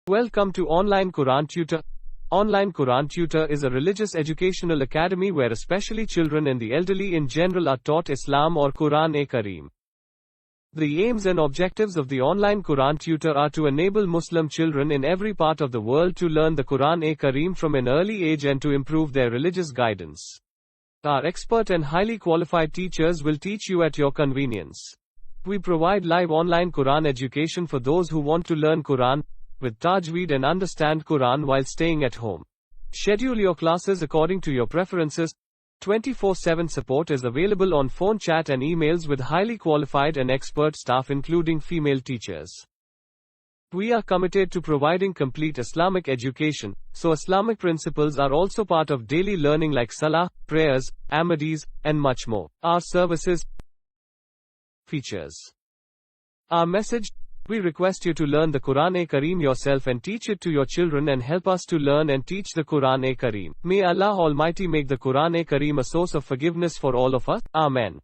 Welcome to Online Quran Tutor. Online Quran Tutor is a religious educational academy where especially children and the elderly in general are taught Islam or Quran-e-Kareem. The aims and objectives of the Online Quran Tutor are to enable Muslim children in every part of the world to learn the Quran-e-Kareem from an early age and to improve their religious guidance. Our expert and highly qualified teachers will teach you at your convenience. We provide live online Quran education for those who want to learn Quran with Tajweed and understand Quran while staying at home. Schedule your classes according to your preferences. 24/7 support is available on phone chat and emails with highly qualified and expert staff including female teachers. We are committed to providing complete Islamic education, so Islamic principles are also part of daily learning like salah, prayers, ahmadis, and much more. Our services features. Our message: we request you to learn the Quran-e-Kareem yourself and teach it to your children and help us to learn and teach the Quran-e-Kareem. May Allah Almighty make the Quran-e-Kareem a source of forgiveness for all of us. Amen.